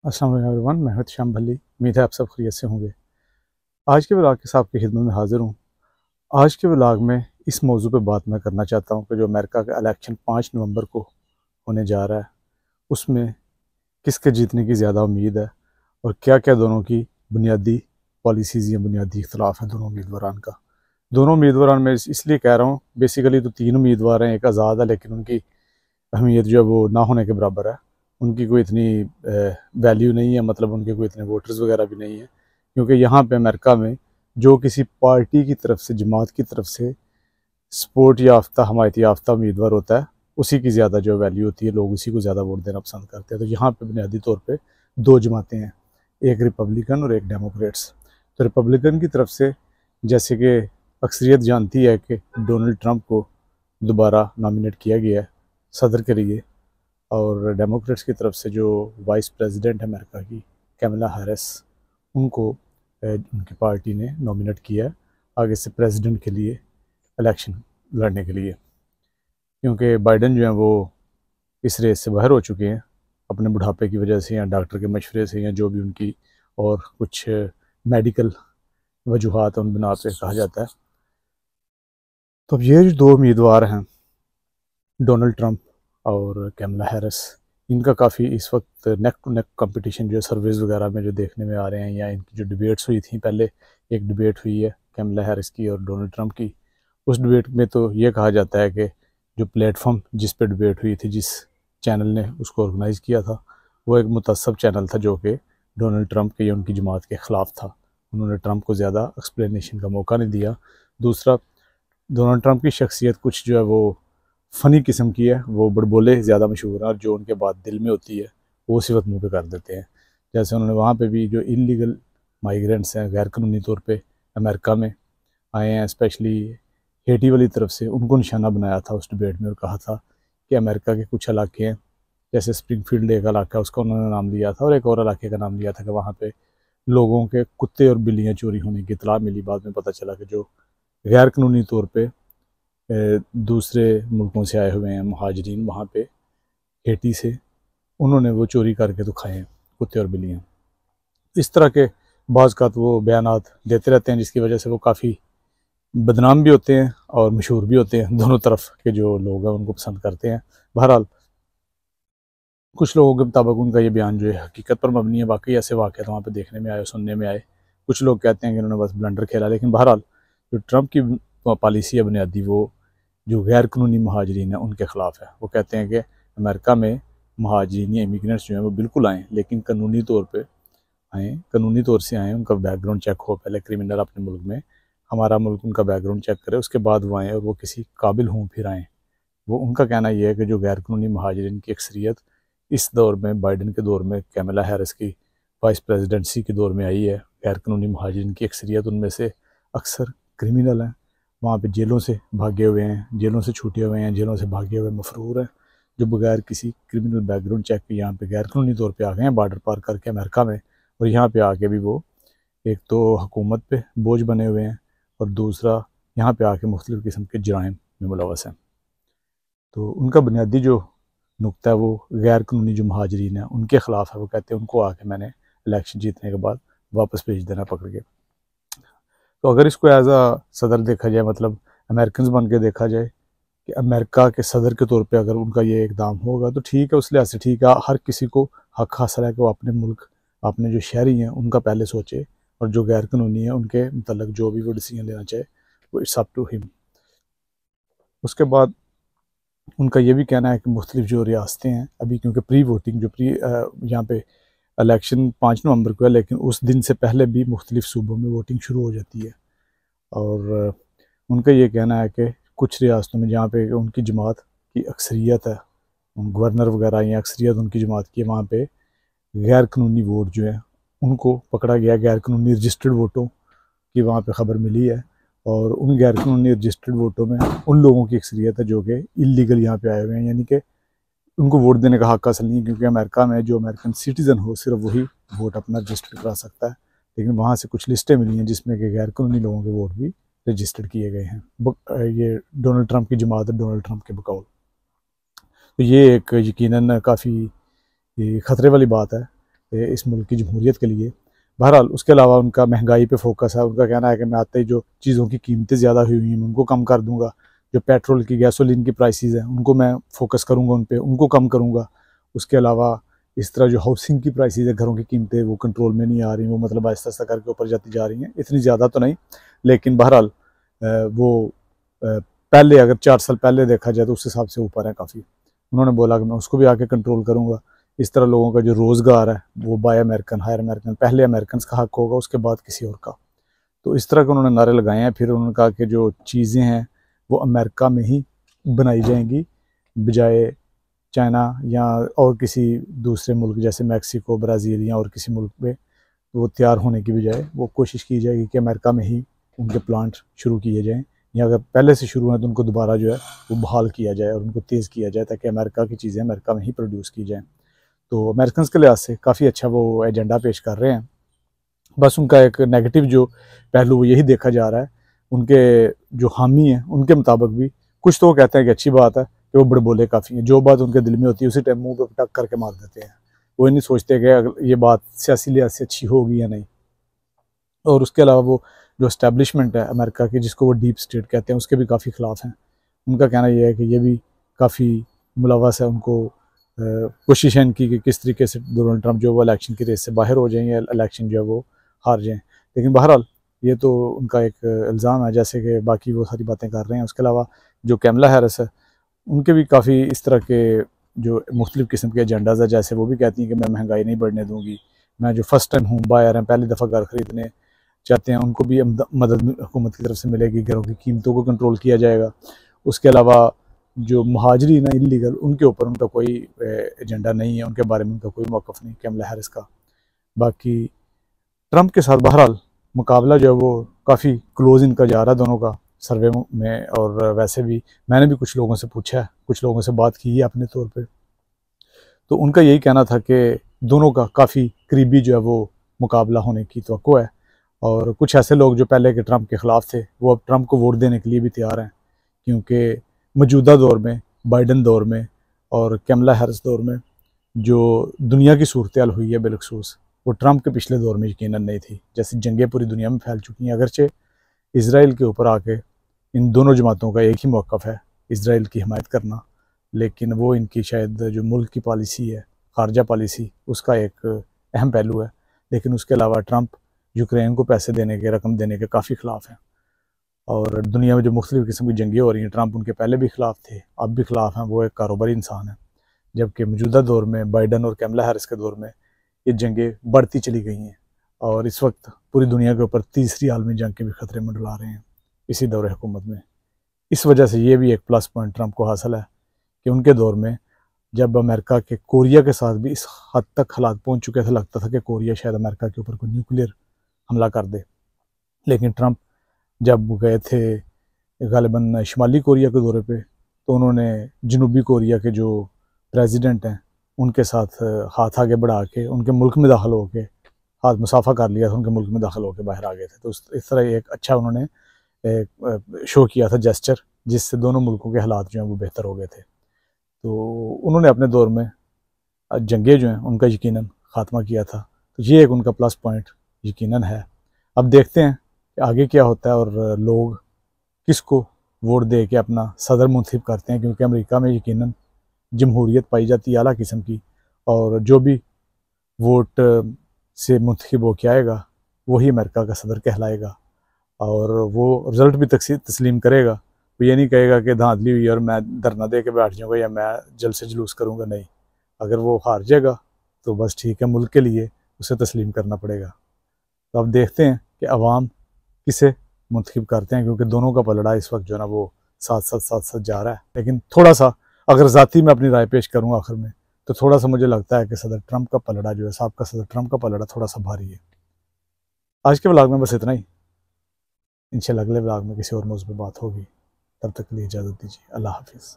अस्सलाम वालेकुम एवरीवन, मैं हूं शाम भल्ली। उम्मीद है आप सब खैरियत से होंगे। आज के व्लॉग के साथ आपकी खिदमत में हाजिर हूं। आज के व्लॉग में इस मौजू पे बात मैं करना चाहता हूं कि जो अमेरिका का इलेक्शन 5 नवंबर को होने जा रहा है, उसमें किसके जीतने की ज़्यादा उम्मीद है और क्या क्या दोनों की बुनियादी पॉलिसीज़ या बुनियादी इख्तलाफ है दोनों उम्मीदवारान का। दोनों उम्मीदवार मैं इसलिए कह रहा हूँ, बेसिकली तो 3 उम्मीदवार हैं, एक आज़ाद है, लेकिन उनकी अहमियत जो है वो ना होने के बराबर है। उनकी कोई इतनी वैल्यू नहीं है, मतलब उनके कोई इतने वोटर्स वगैरह भी नहीं है, क्योंकि यहाँ पे अमेरिका में जो किसी पार्टी की तरफ से, जमात की तरफ से सपोर्ट याफ्ता, हमायती याफ्ता उम्मीदवार होता है, उसी की ज़्यादा जो वैल्यू होती है, लोग उसी को ज़्यादा वोट देना पसंद करते हैं। तो यहाँ पे बुनियादी तौर पर 2 जमातें हैं, एक रिपब्लिकन और एक डेमोक्रेट्स। तो रिपब्लिकन की तरफ से, जैसे कि अक्सरियत जानती है कि डोनाल्ड ट्रंप को दोबारा नॉमिनेट किया गया है सदर के लिए, और डेमोक्रेट्स की तरफ से जो वाइस प्रेसिडेंट है अमेरिका की, कैमला हैरिस, उनको उनकी पार्टी ने नॉमिनेट किया है आगे से प्रेसिडेंट के लिए इलेक्शन लड़ने के लिए, क्योंकि बाइडन जो है वो इस रेस से बाहर हो चुके हैं अपने बुढ़ापे की वजह से, या डॉक्टर के मशवरे से, या जो भी उनकी और कुछ मेडिकल वजूहात उन बिना पे कहा जाता है। तो अब ये जो 2 उम्मीदवार हैं, डोनाल्ड ट्रंप और कैमला हैरिस, इनका काफ़ी इस वक्त नेक टू नेक कंपटीशन जो है सर्वेज वगैरह में जो देखने में आ रहे हैं, या इनकी जो डिबेट्स हुई थी, पहले एक डिबेट हुई है कैमला हैरिस की और डोनाल्ड ट्रंप की। उस डिबेट में तो ये कहा जाता है कि जो प्लेटफॉर्म जिस पे डिबेट हुई थी, जिस चैनल ने उसको ऑर्गेनाइज़ किया था, वो एक मुतअस्सब चैनल था जो कि डोनाल्ड ट्रंप के या उनकी जमात के ख़िलाफ़ था। उन्होंने ट्रंप को ज़्यादा एक्सप्लेनेशन का मौका नहीं दिया। दूसरा, डोनाल्ड ट्रंप की शख्सियत कुछ जो है वो फ़नी किस्म की है, वो बड़बोले ज़्यादा मशहूर हैं, और जो उनके बात दिल में होती है वो उसी वक्त मुँह पे कर देते हैं। जैसे उन्होंने वहाँ पे भी जो इलीगल माइग्रेंट्स हैं, गैर कानूनी तौर पे अमेरिका में आए हैं, स्पेशली हेटी वाली तरफ से, उनको निशाना बनाया था उस डिबेट में, और कहा था कि अमेरिका के कुछ इलाके हैं, जैसे स्प्रिंगफील्ड एक इलाका, उसका उन्होंने नाम लिया था, और एक और इलाके का नाम लिया था कि वहाँ पे लोगों के कुत्ते और बिल्लियाँ चोरी होने की इतला मिली। बाद में पता चला कि जो गैर कानूनी तौर पे दूसरे मुल्कों से आए हुए हैं महाजरीन वहाँ पे हेटी से, उन्होंने वो चोरी करके तो खाए हैं कुत्ते और बिल्लियाँ। इस तरह के बाज़ का तो वो बयानात देते रहते हैं, जिसकी वजह से वो काफ़ी बदनाम भी होते हैं और मशहूर भी होते हैं। दोनों तरफ के जो लोग हैं उनको पसंद करते हैं। बहरहाल, कुछ लोगों के मुताबिक उनका ये बयान जो है हकीकत पर मबनी है, वाकई ऐसे वाक़यात वहाँ पे देखने में आए, सुनने में आए। कुछ लोग कहते हैं कि उन्होंने बस ब्लंडर खेला, लेकिन बहरहाल जो ट्रंप की पॉलिसी है बुनियादी, वो जो गैर कानूनी महाजरीन हैं उनके ख़िलाफ़ है। वो कहते हैं कि अमेरिका में महाजरीन या इमिग्रेंट्स जो हैं वो बिल्कुल आएँ, लेकिन कानूनी तौर पे आएँ, कानूनी तौर से आएँ, उनका बैकग्राउंड चेक हो, पहले क्रिमिनल अपने मुल्क में, हमारा मुल्क उनका बैकग्राउंड चेक करे, उसके बाद वो आएँ और वो किसी काबिल हों फिर आएँ। वो उनका कहना ये है कि जो गैर कानूनी महाजरीन की अक्सरियत इस दौर में, बाइडन के दौर में, कैमला हैरिस की वाइस प्रेसिडेंसी के दौर में आई है, गैर कानूनी महाजरीन की अक्सरियत उनमें से अक्सर क्रिमिनल हैं, वहाँ पे जेलों से भागे हुए हैं, जेलों से छूटे हुए हैं, जेलों से भागे हुए मफरूर हैं, जो बगैर किसी क्रिमिनल बैकग्राउंड चेक के यहाँ पे गैर कानूनी तौर पे आ गए हैं बॉर्डर पार करके अमेरिका में, और यहाँ पे आके भी वो एक तो हुकूमत पे बोझ बने हुए हैं, और दूसरा यहाँ पे आके मुख्तलिफ़ किस्म के जराइम में मुलवस हैं। तो उनका बुनियादी जो नुक्ता है वो गैर कानूनी जो महाजरीन हैं उनके ख़िलाफ़ है। वो कहते हैं उनको आके मैंने इलेक्शन जीतने के बाद वापस भेज देना पकड़ के। तो अगर इसको एज आ सदर देखा जाए, मतलब अमेरिकन बन के देखा जाए कि अमेरिका के सदर के तौर पे अगर उनका ये इकदाम होगा तो ठीक है, उस लिहाज से ठीक है। हर किसी को हक हासिल है कि वो अपने मुल्क, अपने जो शहरी हैं उनका पहले सोचे, और जो गैर कानूनी है उनके मतलब जो भी वो डिसीजन लेना चाहे, वो इट्स अप टू हिम। उसके बाद उनका ये भी कहना है कि मुख्तलिफ जो रियासतें हैं अभी, क्योंकि प्री वोटिंग जो यहाँ पे इलेक्शन 5 नवंबर को है, लेकिन उस दिन से पहले भी मुख्तलिफ सूबों में वोटिंग शुरू हो जाती है। और उनका ये कहना है कि कुछ रियासतों में जहाँ पे उनकी जमात की अक्सरियत है, गवर्नर वगैरह या अक्सरियत उनकी जमात की है, वहाँ पे गैर कानूनी वोट जो है उनको पकड़ा गया, गैर कानूनी रजिस्टर्ड वोटों की वहाँ पे ख़बर मिली है। और उन गैर कानूनी रजिस्टर्ड वोटों में उन लोगों की अक्सरियत है जो कि इलीगल यहाँ पे आए हुए हैं, यानी कि उनको वोट देने का हक हासिल नहीं है, क्योंकि अमेरिका में जो अमेरिकन सिटीज़न हो सिर्फ वही वोट अपना रजिस्टर करा सकता है। लेकिन वहाँ से कुछ लिस्टें मिली हैं जिसमें कि गैर कानूनी लोगों के वोट भी रजिस्टर्ड किए गए हैं, ये डोनाल्ड ट्रंप की जमात है, डोनाल्ड ट्रंप के बकौल। तो ये एक यकीनन काफ़ी ख़तरे वाली बात है इस मुल्क की जमहूरियत के लिए। बहरहाल उसके अलावा उनका महंगाई पे फोकस है। उनका कहना है कि मैं आते ही जो चीज़ों की कीमतें ज़्यादा हुई हैं उनको कम कर दूँगा, जो पेट्रोल की गैसोलीन की प्राइसेस हैं उनको मैं फोकस करूँगा, उन पे उनको कम करूँगा। उसके अलावा इस तरह जो हाउसिंग की प्राइसेस है, घरों की कीमतें वो कंट्रोल में नहीं आ रही, वो मतलब आहिस्ता आहिस्ता करके ऊपर जाती जा रही हैं, इतनी ज़्यादा तो नहीं, लेकिन बहरहाल वो पहले अगर 4 साल पहले देखा जाए तो उस हिसाब से ऊपर है काफ़ी। उन्होंने बोला कि मैं उसको भी आके कंट्रोल करूँगा। इस तरह लोगों का जो रोज़गार है वो बाय अमेरिकन, हायर अमेरिकन, पहले अमेरिकन का हक होगा, उसके बाद किसी और का। तो इस तरह के उन्होंने नारे लगाए हैं। फिर उन्होंने कहा कि जो चीज़ें हैं वो अमेरिका में ही बनाई जाएंगी, बजाय चाइना या और किसी दूसरे मुल्क जैसे मैक्सिको, ब्राज़ील या और किसी मुल्क में वो तैयार होने की बजाय वो कोशिश की जाएगी कि अमेरिका में ही उनके प्लांट शुरू किए जाएँ, या अगर पहले से शुरू हैं तो उनको दोबारा जो है वो बहाल किया जाए और उनको तेज़ किया जाए, ताकि अमेरिका की चीज़ें अमेरिका में ही प्रोड्यूस की जाएँ। तो अमेरिकन के लिहाज से काफ़ी अच्छा वो एजेंडा पेश कर रहे हैं। बस उनका एक नेगेटिव जो पहलू वो यही देखा जा रहा है, उनके जो हामी हैं उनके मुताबिक भी कुछ तो वो कहते हैं कि अच्छी बात है कि वो बड़बोले काफ़ी हैं, जो बात उनके दिल में होती है उसी टाइम मुंह पे पटक करके मार देते हैं। वो नहीं सोचते कि अगर ये बात सियासी लिहाज से अच्छी होगी या नहीं। और उसके अलावा वो जो इस्टेब्लिशमेंट है अमेरिका की, जिसको वो डीप स्टेट कहते हैं, उसके भी काफ़ी ख़िलाफ़ हैं। उनका कहना यह है कि ये भी काफ़ी मुलवस है। उनको कोशिश है इनकी कि किस तरीके से डोनाल्ड ट्रंप जो वो इलेक्शन की रेस से बाहर हो जाएं या इलेक्शन जो है वो हार जाएं। लेकिन बहरहाल ये तो उनका एक इल्ज़ाम है, जैसे कि बाकी वो सारी बातें कर रहे हैं। उसके अलावा जो कैमला हैरिस है उनके भी काफ़ी इस तरह के जो मुख्तलिफ़ किस्म के एजेंडाज़ है, जैसे वो भी कहती हैं कि मैं महंगाई नहीं बढ़ने दूँगी, मैं जो फर्स्ट टाइम होम बायर हैं, पहली दफ़ा घर ख़रीदने चाहते हैं, उनको भी मदद हुकूमत की तरफ से मिलेगी, घरों की कीमतों को कंट्रोल किया जाएगा। उसके अलावा जो महाजरीन है इलीगल, उनके ऊपर उनका कोई एजेंडा नहीं है, उनके बारे में उनका कोई मौक़िफ़ नहीं कैमला हैरिस का। बाकी ट्रंप के साथ बहरहाल मुकाबला जो है वो काफ़ी क्लोज इनका जा रहा है दोनों का सर्वे में। और वैसे भी मैंने भी कुछ लोगों से पूछा है, कुछ लोगों से बात की है अपने तौर पे, तो उनका यही कहना था कि दोनों का काफ़ी करीबी जो है वो मुकाबला होने की तवक्को है। और कुछ ऐसे लोग जो पहले के ट्रंप के ख़िलाफ़ थे वो अब ट्रंप को वोट देने के लिए भी तैयार हैं, क्योंकि मौजूदा दौर में, बाइडन दौर में और कैमला हैरिस दौर में जो दुनिया की सूरत हाल हुई है बिलखसूस, वो ट्रंप के पिछले दौर में यकीनन नहीं थी। जैसे जंगें पूरी दुनिया में फैल चुकी हैं, अगरचे इसराइल के ऊपर आके इन दोनों जमातों का एक ही मौक़िफ़ है, इसराइल की हिमायत करना, लेकिन वो इनकी शायद जो मुल्क की पॉलिसी है, ख़ारजा पॉलिसी, उसका एक अहम पहलू है। लेकिन उसके अलावा ट्रंप यूक्रेन को पैसे देने के, रकम देने के काफ़ी ख़िलाफ़ हैं। और दुनिया में जो मुख्तलिफ़ किस्म की जंगें हो रही हैं, ट्रंप उनके पहले भी ख़िलाफ़ थे, अब भी ख़िलाफ़ हैं। वो एक कारोबारी इंसान है, जबकि मौजूदा दौर में बाइडन और कैमला हैरिस के दौर में ये जंगें बढ़ती चली गई हैं और इस वक्त पूरी दुनिया के ऊपर तीसरी आलमी जंग के भी ख़तरे मंडरा रहे हैं इसी दौर हुकूमत में। इस वजह से ये भी एक प्लस पॉइंट ट्रंप को हासिल है कि उनके दौर में जब अमेरिका के कोरिया के साथ भी इस हद तक हालात पहुँच चुके थे, लगता था कि कोरिया शायद अमेरिका के ऊपर कोई न्यूक्लियर हमला कर दे, लेकिन ट्रंप जब गए थे गालिबन शुमाली कोरिया के दौरे पे, तो उन्होंने जनूबी कोरिया के जो प्रेसिडेंट हैं उनके साथ हाथ आगे बढ़ा के उनके मुल्क में दाखिल होके हाथ मुसाफा कर लिया था, उनके मुल्क में दाखिल होकर बाहर आ गए थे। तो इस तरह एक अच्छा उन्होंने शो किया था जेस्चर, जिससे दोनों मुल्कों के हालात जो हैं वो बेहतर हो गए थे। तो उन्होंने अपने दौर में जंगें जो हैं उनका यकीनन ख़ात्मा किया था। तो ये एक उनका प्लस पॉइंट यकीनन है। अब देखते हैं कि आगे क्या होता है और लोग किसको वोट दे के अपना सदर मुंतखब करते हैं, क्योंकि अमेरिका में यकीनन जमहूरियत पाई जाती है आला किस्म की, और जो भी वोट से मुंतखब हो के आएगा वही अमेरिका का सदर कहलाएगा और वो रिज़ल्ट भी तस्लीम करेगा। वो ये नहीं कहेगा कि धांधली हुई और मैं धरना दे के बैठ जाऊँगा या मैं जल से जुलूस करूँगा, नहीं। अगर वो हार जाएगा तो बस ठीक है, मुल्क के लिए उसे तस्लीम करना पड़ेगा। तो अब देखते हैं कि अवाम किसे मुंतखब करते हैं, क्योंकि दोनों का पलड़ा इस वक्त जो है ना वो साथ साथ जा रहा है। लेकिन थोड़ा सा अगर ज़ाती मैं अपनी राय पेश करूँ आखिर में, तो थोड़ा सा मुझे लगता है कि सदर ट्रंप का पलड़ा जो है, साहब का सदर ट्रंप का पलड़ा थोड़ा सा भारी है। आज के व्लॉग में बस इतना ही। इंशाल्लाह अगले व्लॉग में किसी और मौजूद पर बात होगी। तब तक के लिए इजाज़त दीजिए। अल्लाह हाफिज़।